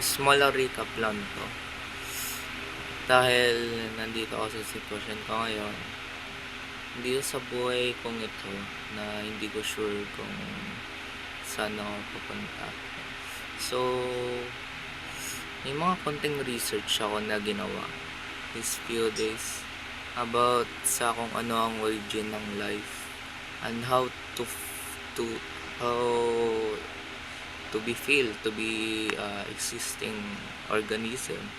Small recap lang to. Dahil nandito ako sa sitwasyon ko ngayon, dito sa buhay kong ito na hindi ko sure kung saan ako pupunta. So, may mga konting research ako na ginawa these few days about sa kung ano ang origin ng life and how to how to be feel to be existing organism,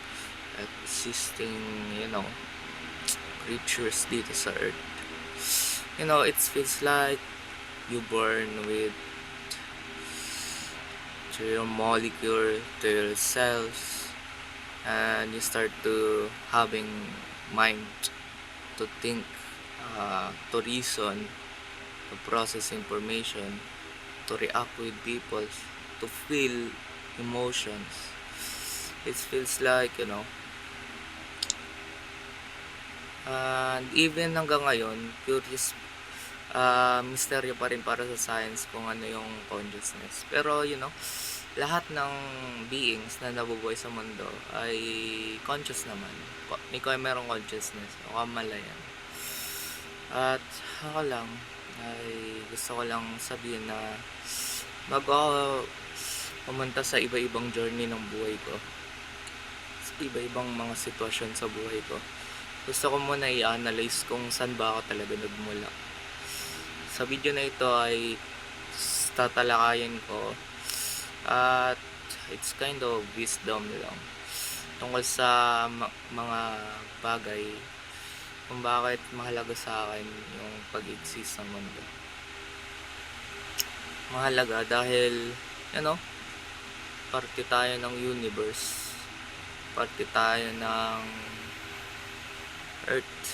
existing, creatures dito sa earth. It feels like you born with to your molecule, to your cells, and you start to having mind to think, to reason, to process information, to react with people, to feel emotions. It feels like, and even hanggang ngayon, curious, misteryo pa rin para sa science kung ano yung consciousness. Pero, lahat ng beings na nabubuhay sa mundo ay conscious naman. Merong consciousness o kamalayan. At ako lang, ay gusto ko lang sabihin na bago ako pumunta sa iba-ibang journey ng buhay ko, sa iba-ibang mga sitwasyon sa buhay ko, gusto ko muna i-analyze kung saan ba ako talaga nagmula. Sa video na ito ay tatalakayin ko at it's kind of wisdom lang tungkol sa mga bagay kung bakit mahalaga sa akin yung pag-exist ng mundo. Mahalaga dahil parte tayo ng universe, parte tayo ng earth.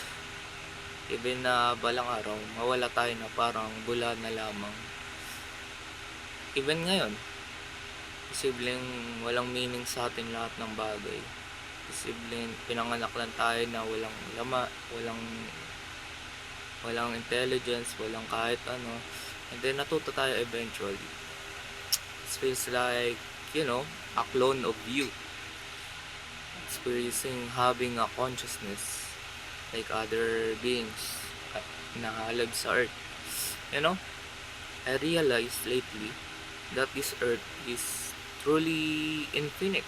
Even na balang araw mawala tayo na parang bula na lamang. Even ngayon, posibleng walang meaning sa atin lahat ng bagay. Posibleng pinanganak lang tayo na walang lama, walang intelligence, walang kahit ano, and then natuto tayo eventually. It feels like, a clone of you, experiencing, having a consciousness like other beings na live sa earth. I realized lately that this earth is truly infinite.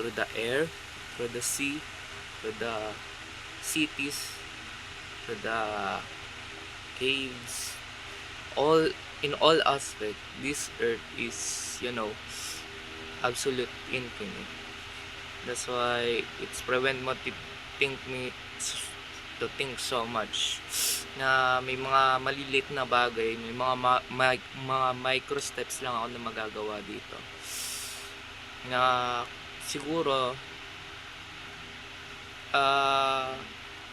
Through the air, through the sea, through the cities, through the caves, in all aspects, this earth is, absolute infinite. That's why it's prevent mo to think so much na may mga maliliit na bagay, may mga micro steps lang ako na magagawa dito na siguro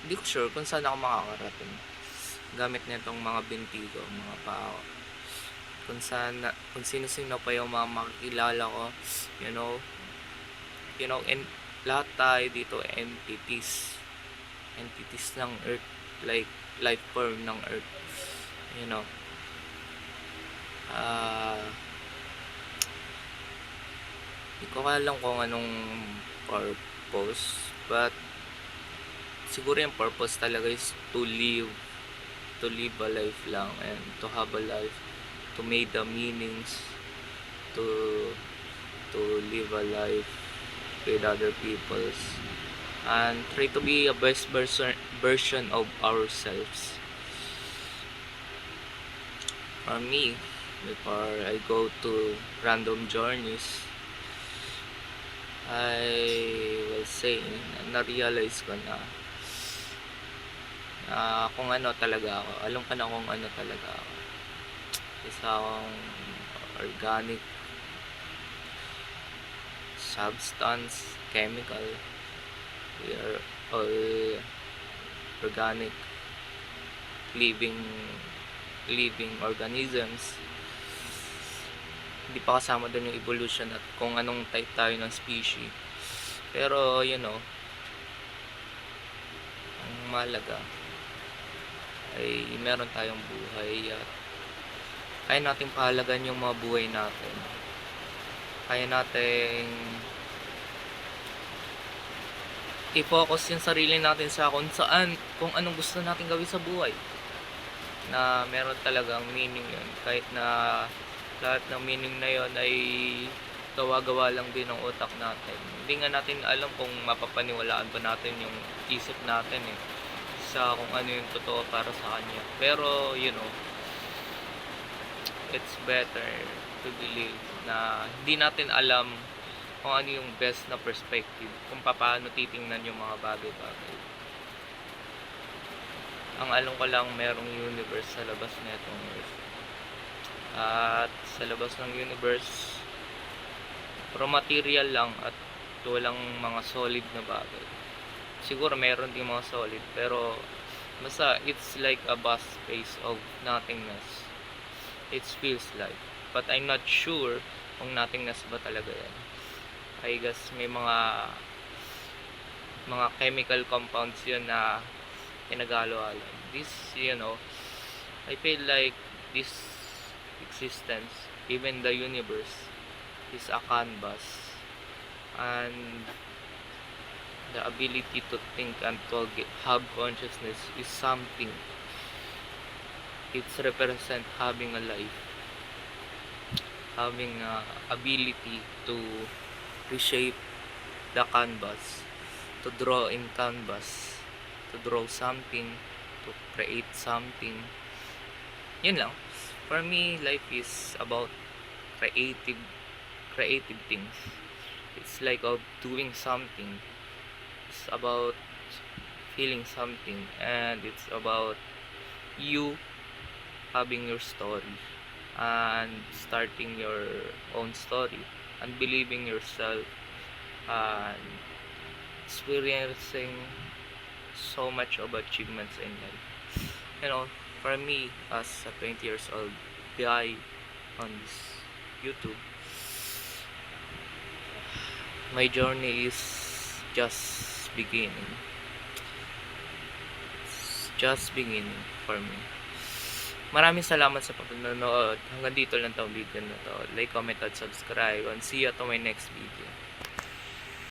hindi ko sure kung saan ako makakarating gamit nitong mga binti ko, mga paa ko, kung sino-sino pa yung mga makikilala ko, and lahat tayo dito entities ng earth, like life form ng earth. Hindi ko alam kung anong purpose, but siguro yung purpose talaga is to live a life lang, and to have a life, to make the meanings, to live a life with other peoples, and try to be a best version of ourselves. For me, before I go to random journeys, I will say na-realize ko na kung ano talaga ako. Alam ko na kung ano talaga ako. Isa akong organic substance, chemical. We are all organic living organisms. Hindi pa kasama doon yung evolution at kung anong type tayo ng species. Pero ang mahalaga ay meron tayong buhay at kaya natin pahalagan yung mga buhay natin. Kaya nating i-focus yung sarili natin sa kung anong gusto natin gawin sa buhay. Na meron talagang meaning yun. Kahit na lahat ng meaning na yun ay gawa-gawa lang din ng utak natin. Hindi nga natin alam kung mapapaniwalaan ba natin yung isip natin sa kung ano yung totoo para sa kanya. Pero, it's better to believe na hindi natin alam kung ano yung best na perspective, kung paano titingnan yung mga bagay-bagay. Ang alam ko lang, merong universe sa labas netong earth. At sa labas ng universe, puro material lang at walang mga solid na bagay. Siguro meron din mga solid, pero basta it's like a vast space of nothingness. It feels like. But I'm not sure kung nothingness ba talaga yan. I guess may mga chemical compounds yun na pinagalo-halo. This, I feel like this existence, even the universe, is a canvas. And the ability to think and to have consciousness is something. It's represent having a life, having ability to reshape the canvas, to draw in canvas, to draw something, to create something. Yun lang. For me, life is about creative things. It's like of doing something. It's about feeling something, and it's about you having your story and starting your own story and believing yourself and experiencing so much of achievements in life. For me, as a 20 years old guy on this YouTube, my journey is just beginning. It's just beginning for me. Maraming salamat sa panonood. Hanggang dito lang tong video na to. Like, comment, at subscribe. And see you to my next video.